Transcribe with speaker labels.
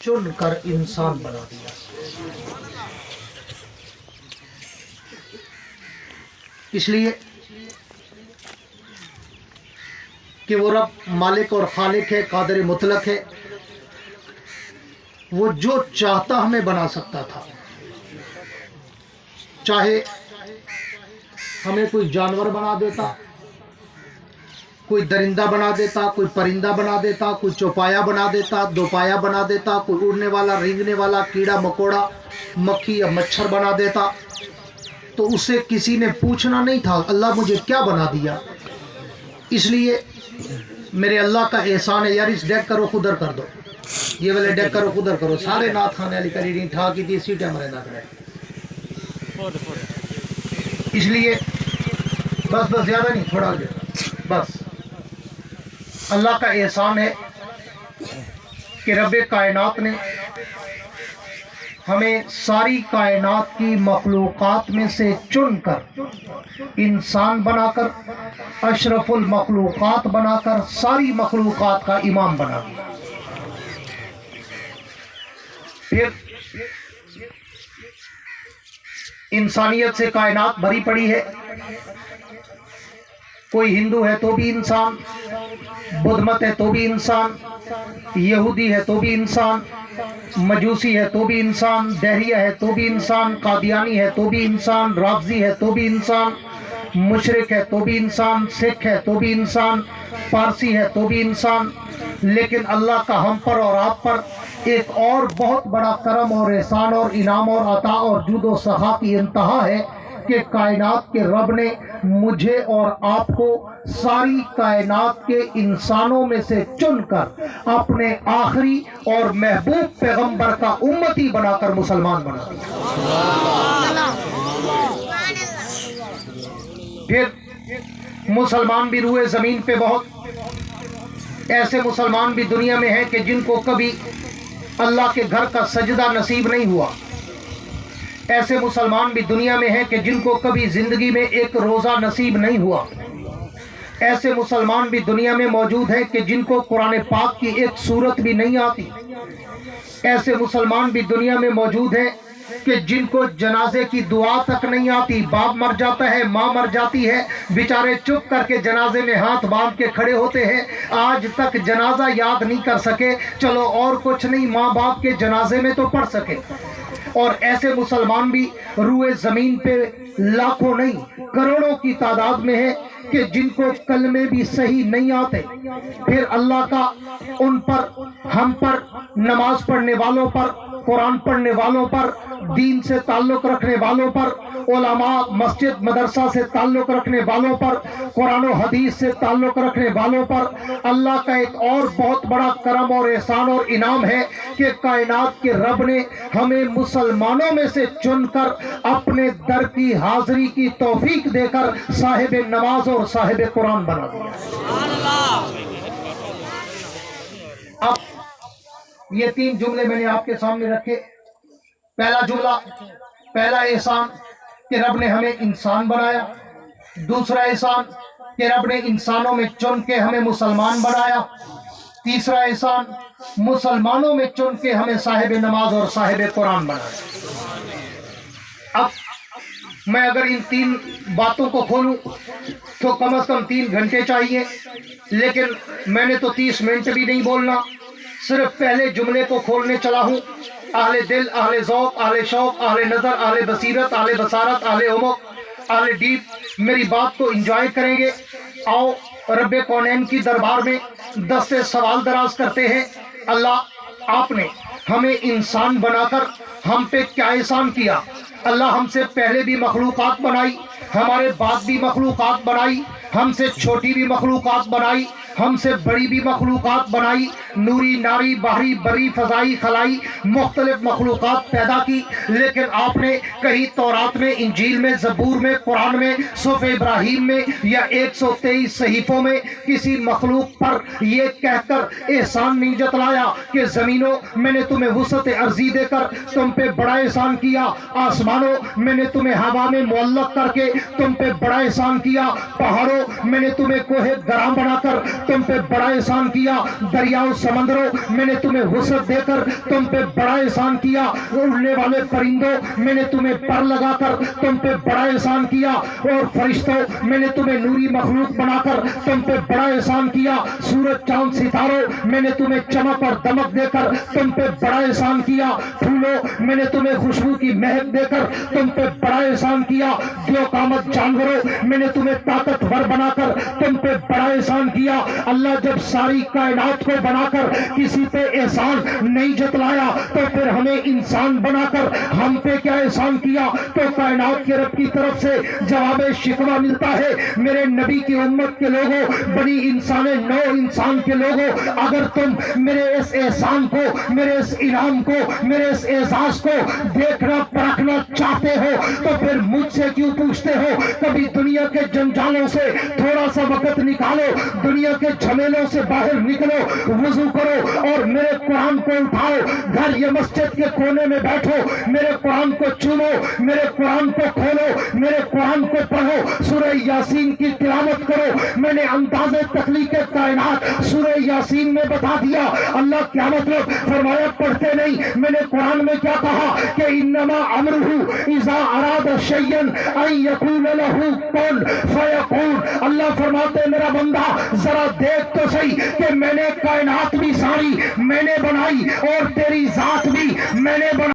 Speaker 1: चुन कर इंसान बना दिया। इसलिए कि वो रब मालिक और खालिक है, कादिर मुतलक है। वो जो चाहता हमें बना सकता था। चाहे हमें कोई जानवर बना देता, कोई दरिंदा बना देता, कोई परिंदा बना देता, कोई चौपाया बना देता, दोपाया बना देता, कोई उड़ने वाला, रेंगने वाला, कीड़ा मकोड़ा, मक्खी या मच्छर बना देता, तो उससे किसी ने पूछना नहीं था अल्लाह मुझे क्या बना दिया। इसलिए मेरे अल्लाह का एहसान है। यार इस डेक करो खुदर कर दो, ये वाले डेक करो खुदर करो, सारे नाथ खाने वाली करी नहीं ठा की थी सीटें हमारे नाथ रहे। इसलिए बस ज्यादा नहीं, थोड़ा आगे बस। अल्लाह का एहसान है कि रब्बे कायनात ने हमें सारी कायनात की मखलूक़ात में से चुनकर इंसान बनाकर, अशरफुल मखलूक़ात बनाकर, सारी मखलूक़ात का इमाम बना दिया। फिर इंसानियत से कायनात भरी पड़ी है। कोई हिंदू है तो भी इंसान, बुद्ध मत है तो भी इंसान, यहूदी है तो भी इंसान, मजूसी है तो भी इंसान, दहरिया है तो भी इंसान, कादियानी है तो भी इंसान, राफजी है तो भी इंसान, मुशरिक है तो भी इंसान, सिख है तो भी इंसान, पारसी है तो भी इंसान। लेकिन अल्लाह का हम पर और आप पर एक और बहुत बड़ा करम और एहसान और इनाम और अता और जुदो सखा की इंतहा है कि कायनात के रब ने मुझे और आपको सारी कायनात के इंसानों में से चुनकर अपने आखिरी और महबूब पैगंबर का उम्मती बनाकर मुसलमान बना दिया। फिर मुसलमान भी रुए जमीन पे बहुत ऐसे मुसलमान भी दुनिया में हैं कि जिनको कभी अल्लाह के घर का सजदा नसीब नहीं हुआ। ऐसे मुसलमान भी दुनिया में हैं कि जिनको कभी जिंदगी में एक रोज़ा नसीब नहीं हुआ। ऐसे मुसलमान भी दुनिया में मौजूद हैं कि जिनको कुरान पाक की एक सूरत भी नहीं आती। ऐसे मुसलमान भी दुनिया में मौजूद हैं कि जिनको जनाजे की दुआ तक नहीं आती। बाप मर जाता है, माँ मर जाती है, बेचारे चुप करके जनाजे में हाथ बांध के खड़े होते हैं, आज तक जनाजा याद नहीं कर सके। चलो और कुछ नहीं, माँ बाप के जनाजे में तो पढ़ सके। और ऐसे मुसलमान भी रुए जमीन पे लाखों नहीं करोड़ों की तादाद में है कि जिनको कलमे भी सही नहीं आते। फिर अल्लाह का उन पर, हम पर, नमाज पढ़ने वालों पर, कुरान पढ़ने वालों पर, दीन से ताल्लुक रखने वालों पर, उलमा, मस्जिद मदरसा से ताल्लुक रखने वालों पर, कुरान और हदीस से ताल्लुक रखने वालों पर अल्लाह का एक और बहुत बड़ा करम और एहसान और इनाम है कि कायनात के रब ने हमें मुसलमानों में से चुनकर अपने दर की हाजिरी की तौफीक देकर साहिब नमाज और साहिब कुरान बना दिया। अब ये तीन जुमले मैंने आपके सामने रखे। पहला जुमला, पहला एहसान कि रब ने हमें इंसान बनाया। दूसरा एहसान कि रब ने इंसानों में चुन के हमें मुसलमान बनाया। तीसरा एहसान, मुसलमानों में चुन के हमें साहिब नमाज और साहिब कुरान बनाया। अब मैं अगर इन तीन बातों को खोलूं तो कम से कम 3 घंटे चाहिए, लेकिन मैंने तो 30 मिनट भी नहीं बोलना। सिर्फ पहले जुमले को खोलने चला हूँ। अहले दिल, अहले ज़ौक़, अहले शौक़, अहले नज़र, अहले बसीरत, अहले बसारत, अहले उमुक़, अहले डीप मेरी बात को एंजॉय करेंगे। आओ रब्बे कौनैन की दरबार में 10 से सवाल दराज करते हैं। अल्लाह आपने हमें इंसान बनाकर हम पे क्या एहसान किया। अल्लाह हमसे पहले भी मखलूक़ात बनाई, हमारे बाद भी मखलूक़ात बनाई, हमसे छोटी भी मखलूक़ात बनाई, हमसे बड़ी भी मखलूक़ात बनाई, नूरी, नारी, बाहरी, बरी, फ़ज़ाई, खलाई, मुख्तलिफ मखलूक़ात पैदा की। लेकिन आपने कहीं तौरात में, इंजील में, ज़बूर में, कुरान में, सूफ़ इब्राहीम में या 123 सहीफ़ों में किसी मखलूक पर यह कहकर एहसान नहीं जतलाया कि ज़मीनों मैंने तुम्हें वुसअत अर्ज़ी देकर तुम पे बड़ा एहसान किया, आसमानों मैंने तुम्हें हवा में मुअल्लक़ करके तुम पे बड़ा एहसान किया, पहाड़ों मैंने तुम्हें कोहे गराम बनाकर تم پہ بڑا احسان کیا، دریاؤ سمندروں میں نے تمہیں وسعت دے کر تم پہ بڑا احسان کیا، اڑنے والے پرندوں میں نے تمہیں پر لگا کر تم پہ بڑا احسان کیا، اور فرشتوں میں نے تمہیں نوری مخلوق بنا کر تم پہ بڑا احسان کیا، سورج چاند ستاروں میں نے تمہیں چمک اور دمک دے کر تم پہ بڑا احسان کیا، پھولوں میں نے تمہیں خوشبو کی مہک دے کر تم پہ بڑا احسان کیا، جو قامت جانوروں میں نے تمہیں طاقتور بنا کر تم پہ بڑا احسان کیا۔ اللہ جب ساری کائنات کو بنا کر کسی پہ احسان نہیں جتلایا تو پھر ہمیں انسان بنا کر ہم پہ کیا احسان کیا؟ تو کائنات کے رب کی طرف سے جواب شکوہ ملتا ہے، میرے نبی کی امت کے لوگوں، بنی انسان نو انسان کے لوگوں، اگر تم میرے اس احسان کو، میرے اس انعام کو، میرے اس اعزاز کو دیکھنا پرکھنا چاہتے ہو تو پھر مجھ سے کیوں پوچھتے ہو؟ کبھی دنیا کے جنجالوں سے تھوڑا سا وقت نکالو، دنیا کے جھمیلوں سے باہر نکلو، وضو کرو اور میرے قرآن کو اٹھاؤ، گھر یا مسجد کے کونے میں بیٹھو، میرے قرآن کو چومو، میرے قرآن کو کھولو، میرے قرآن کو پڑھو، سورہ یاسین کی تلاوت کرو۔ میں نے انداز تخلیق کائنات سورہ یاسین میں بتا دیا۔ اللہ کیا مطلب؟ فرمایا پڑھتے نہیں؟ میں نے قرآن میں کیا کہا کہ انما امرہ اذا اراد شیئا ان یقول لہ کن فیکون۔ اللہ فرماتے میرا بندہ ذرا دیکھ تو صحیح کہ میں نے کائنات بھی ساری میں نے بنائی اور تیری ذات بھی میں نے بنائی۔